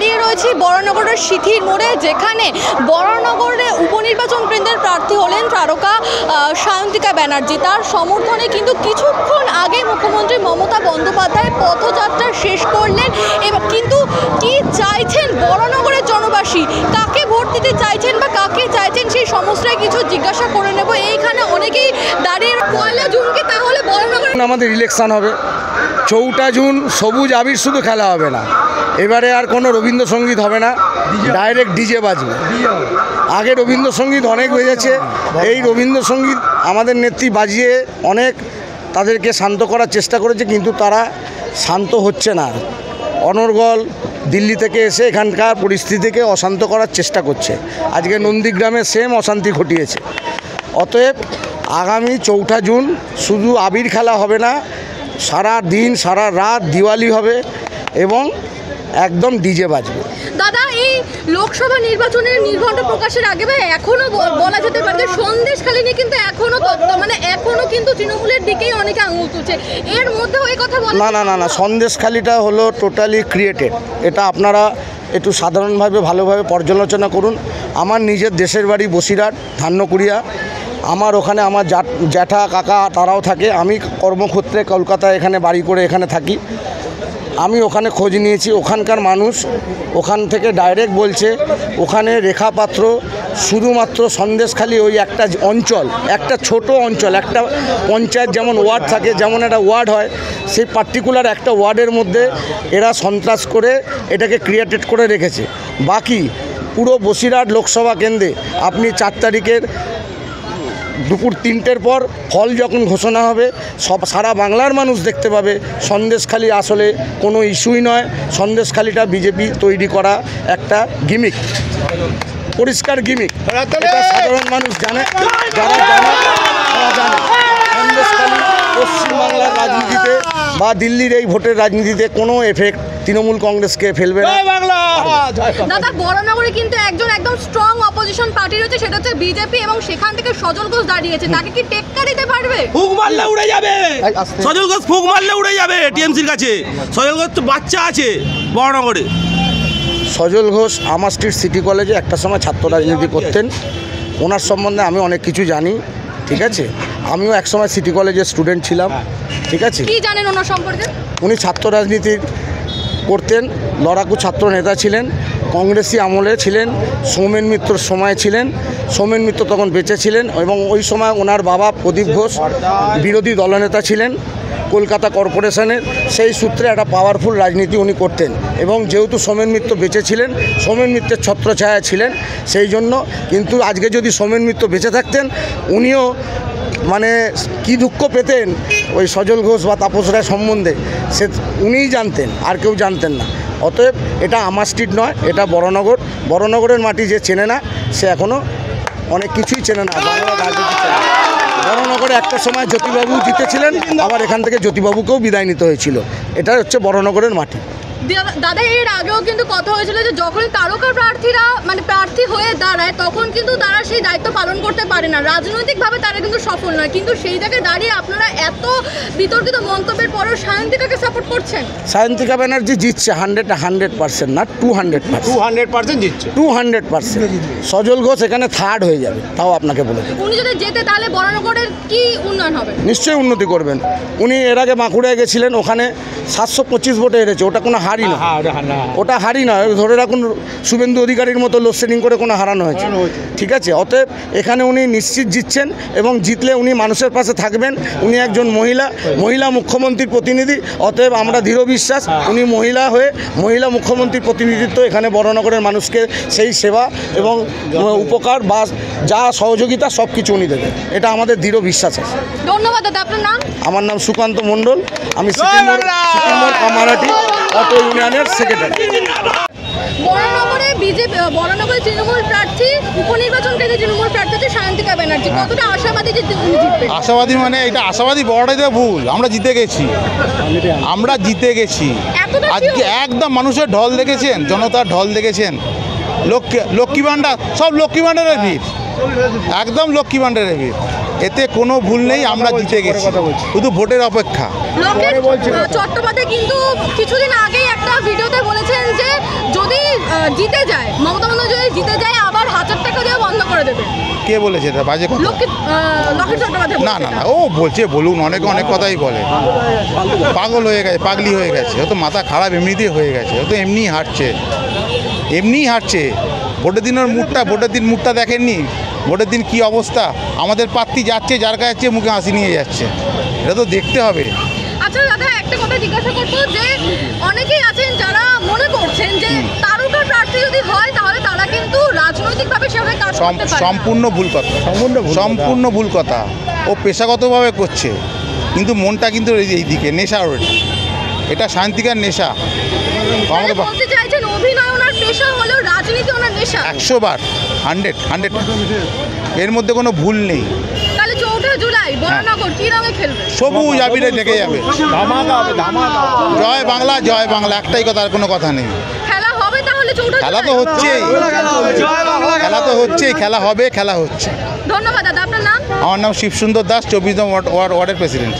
দাঁড়িয়ে রয়েছি বরানগরের সিথির মোড়ে, যেখানে বরানগরে উপনির্বাচন কেন্দ্রের প্রার্থী হলেন তারকা সায়ন্তিকা ব্যানার্জি। তার সমর্থনে কিন্তু কিছুক্ষণ আগে মুখ্যমন্ত্রী মমতা বন্দ্যোপাধ্যায় পথযাত্রা শেষ করলেন। এবং কিন্তু কি চাইছেন বরানগরের জনবাসী, কাকে ভোট দিতে চাইছেন বা কাকে চাইছেন, সেই সমস্তটাই কিছু জিজ্ঞাসা করে নেব। এইখানে অনেকেই দাঁড়িয়ে 1 জুনকে তাহলে বরানগরে আমাদের ইলেকশন হবে, 4 জুন সবুজ আবির শুধু খেলা হবে না, এবারে আর কোনো রবীন্দ্রসঙ্গীত হবে না, ডাইরেক্ট ডিজে বাজবে। আগে রবীন্দ্রসঙ্গীত অনেক বেজেছে, এই রবীন্দ্রসঙ্গীত আমাদের নেত্রী বাজিয়ে অনেক তাদেরকে শান্ত করার চেষ্টা করেছে, কিন্তু তারা শান্ত হচ্ছে না। অনর্গল দিল্লি থেকে এসে এখানকার পরিস্থিতিকে অশান্ত করার চেষ্টা করছে। আজকে নন্দীগ্রামে সেম অশান্তি ঘটিয়েছে। অতএব আগামী 4 জুন শুধু আবির খেলা হবে না, সারা দিন সারা রাত দিওয়ালি হবে এবং একদম ডিজে বাজবে। দাদা, এই লোকসভা নির্বাচনের নির্ঘণ্ট প্রকাশের আগে ভাই এখনো বলা যেতে পারে যে সন্দেশখালী নিয়ে কিন্তু এখনো কিন্তু তৃণমূলের দিকেই অনেকে আঙুল তুলছে। এর মধ্যে ওই কথা বলা না, সন্দেশখালীটা হলো টোটালি ক্রিয়েটেড। এটা আপনারা একটু সাধারণভাবে ভালোভাবে পর্যালোচনা করুন। আমার নিজের দেশের বাড়ি বসিরহাট ধান্যকুড়িয়া, আমার ওখানে আমার জ্যাঠা কাকা তারাও থাকে। আমি কর্মক্ষেত্রে কলকাতায় এখানে বাড়ি করে এখানে থাকি। আমি ওখানে খোঁজ নিয়েছি, ওখানকার মানুষ ওখান থেকে ডাইরেক্ট বলছে ওখানে রেখাপাত্র শুধুমাত্র সন্দেশখালী ওই একটা অঞ্চল, একটা ছোট অঞ্চল, একটা পঞ্চায়েত যেমন ওয়ার্ড থাকে, যেমন একটা ওয়ার্ড হয়, সেই পার্টিকুলার একটা ওয়ার্ডের মধ্যে এরা সন্ত্রাস করে এটাকে ক্রিয়েটেড করে রেখেছে। বাকি পুরো বসিরহাট লোকসভা কেন্দ্রে আপনি 4 তারিখের দুপুর 3টের পর ফল যখন ঘোষণা হবে সারা বাংলার মানুষ দেখতে পাবে সন্দেশখালী আসলে কোনো ইস্যুই নয়। সন্দেশখালীটা বিজেপি তৈরি করা একটা গিমিক, পরিষ্কার গিমিক। এটা সাধারণ মানুষ জানে, যারা জানে তারা জানে। সন্দেশখালী পশ্চিমবাংলার রাজনীতিতে বা দিল্লির এই ভোটের রাজনীতিতে কোনো এফেক্ট তৃণমূল কংগ্রেসকে ফেলবে না। দাদা, বরানগরে কিন্তু একদম স্ট্রং অপোজিশন পার্টি রয়েছে, সেটা হচ্ছে বিজেপি, এবং সেখান থেকে সজল ঘোষ দাঁড়িয়েছে। তাকে কি টেক্কা দিতে পারবে? ফুক মারলে উড়ে যাবে, সজল ঘোষ ফুক মারলে উড়ে যাবে টিএমসির কাছে। সজল ঘোষ তো বাচ্চা আছে বরানগরে। সজল ঘোষ আমার স্ট্রিট সিটি কলেজে একটা সময় ছাত্র রাজনীতি করতেন। ওনার সম্বন্ধে আমি অনেক কিছু জানি, ঠিক আছে। আমিও একসময় সিটি কলেজের স্টুডেন্ট ছিলাম, ঠিক আছে। কি জানেন ওনার সম্পর্কে? উনি ছাত্র রাজনীতি করতেন, লড়াকু ছাত্র নেতা ছিলেন, কংগ্রেসি আমলে ছিলেন, সৌমেন মিত্রর সময় ছিলেন। সৌমেন মিত্র তখন বেঁচে ছিলেন এবং ওই সময় ওনার বাবা প্রদীপ ঘোষ বিরোধী দলনেতা ছিলেন কলকাতা কর্পোরেশনের। সেই সূত্রে একটা পাওয়ারফুল রাজনীতি উনি করতেন এবং যেহেতু সৌমেন মিত্র বেঁচে ছিলেন, সৌমেন মিত্রের ছত্রছায়া ছিলেন, সেই জন্য। কিন্তু আজকে যদি সৌমেন মিত্র বেঁচে থাকতেন, উনিও মানে কি দুঃখ পেতেন ওই সজল ঘোষ বা তাপস রায় সম্বন্ধে, সে উনিই জানতেন, আর কেউ জানতেন না। অতএব এটা আমার স্ট্রিট নয়, এটা বরানগর। বরানগরের মাটি যে চেনে না, সে এখনও অনেক কিছুই চেনে না, বাংলার রাজনীতি চেনে না। বরানগরে একটা সময় জ্যোতিবাবু জিতেছিলেন, আবার এখান থেকে জ্যোতিবাবুকেও বিদায় নিতে হয়েছিল। এটা হচ্ছে বরানগরের মাটি। দাদা, এর আগেও কিন্তু কথা হয়েছিল যে যখন তারকা প্রার্থীরা প্রার্থী হয়ে দাঁড়ায়, তখন কিন্তু তারা সেই দায়িত্ব পালন করতে পারে না, রাজনৈতিকভাবে তারা কিন্তু সফল নয়। কিন্তু সেই জায়গায় দাঁড়িয়ে আপনারা এত বিতর্কিত মন্তব্যের পরেও সায়ন্তিকাকে সাপোর্ট করছেন। সায়ন্তিকা ব্যানার্জি জিতছে 100% না 200% জিতছে 200%। সজল ঘোষ এখানে 3rd হয়ে যাবে, তাও আপনাকে বলে দেব। উনি যদি জেতে তাহলে বরানগরের কি উন্নয়ন হবে? নিশ্চয়ই উন্নতি করবেন। উনি এর আগে বাঁকুড়ায় গেছিলেন, ওখানে 725 ভোটে হেরেছে। ওটা কোনো হারি না, ওটা হারি নয়। ধরে রাখুন শুভেন্দু অধিকারীর মতো লোডশেডিং করে কোনো হারানো হয়েছে, ঠিক আছে। অতএব এখানে উনি নিশ্চিত জিতছেন এবং জিতলে উনি মানুষের পাশে থাকবেন। উনি একজন মহিলা মুখ্যমন্ত্রীর প্রতিনিধি। অতএব আমরা দৃঢ় বিশ্বাস উনি মহিলা হয়ে মহিলা মুখ্যমন্ত্রীর প্রতিনিধিত্ব এখানে বরানগরের মানুষকে সেই সেবা এবং উপকার বা যা সহযোগিতা সব কিছু উনি দেবেন, এটা আমাদের দৃঢ় বিশ্বাস আছে। ধন্যবাদ দাদা। আপনার নাম? আমার নাম সুকান্ত মণ্ডল, আমি সিকিমোর কামারাটি অটো ইউনিয়নের সেক্রেটারি। বরানগরে তৃণমূল প্রার্থী উপনির্বাচন কেন্দ্রে তৃণমূল প্রার্থী হচ্ছে সায়ন্তিকা ব্যানার্জি। কতটা আশাবাদী যে তিনি জিতবেন? আশাবাদী মানে এটা আশাবাদী বড়টাই তো ভুল। আমরা জিতে গেছি। আজকে একদম মানুষের ঢল দেখেছেন, জনতার ঢল দেখেছেন। লক্ষ্মী ভাণ্ডার, সব লক্ষ্মী ভাণ্ডারের ভিড়, একদম লক্ষ্মী ভাণ্ডারের ভিড়। এতে কোনো ভুল নেই, আমরা জিতে গেছি, শুধু ভোটের অপেক্ষা। চট্টোপাধ্যায় কিন্তু কিছুদিন আগেই একটা ভিডিওতে বলেছেন যে যদি জিতে যায়, মমতা বন্দ্যোপাধ্যায় যদি জিতে যায় আবার 1000 টাকা দিয়ে বন্ধ করে দেবে। কে বলেছে এটা বাজে কথা? লকেট চট্টোপাধ্যায় না বলেছে না না, এটা। ও বলছে বলুন, অনেকে অনেক কথাই বলে। পাগল হয়ে গেছে, পাগলি হয়ে গেছে, ও তো মাথা খারাপ এমনিতেই হয়ে গেছে, ও তো এমনিই হাঁটছে। ভোটের দিন ওর ভোটের দিন মুডটা দেখেননি? ভোটের দিন কি অবস্থা, আমাদের প্রার্থী যাচ্ছে, যার কাছে মুখে হাসি নিয়ে যাচ্ছে, এটা তো দেখতে হবে। আচ্ছা দাদা, একটা কথা জিজ্ঞাসা করবো যে অনেকেই আছেন যারা মনে করছেন যে তারকা প্রার্থী যদি হয় তাহলে তারা কিন্তু রাজনৈতিকভাবে সেভাবে কাজ করতে পারে না। সম্পূর্ণ ভুল কথা, সম্পূর্ণ ভুল কথা। ও পেশাগতভাবে করছে, কিন্তু মনটা কিন্তু এই দিকে নেশা, এটা শান্তিকার নেশা। মানে বলতে চাইছেন অভিনয় ওনার পেশা হলেও রাজনীতি ওনার নেশা। 100 বার 100 এর মধ্যে কোনো ভুল নেই। তাহলে 4 জুলাই বরানগর কি রঙে খেলবে? সবুজ আবিরে ঢেকে যাবে। জয় বাংলা, জয় বাংলা, একটাই কথা, আর কোনো কথা নেই। খেলা হবে তাহলে 4 জুলাই? খেলা তো হচ্ছেই, খেলা হবে, খেলা হচ্ছে। ধন্যবাদ দাদা, আপনার নাম? আমার নাম শিবসুন্দর দাস, 24 নম্বর ওয়ার্ডের প্রেসিডেন্ট।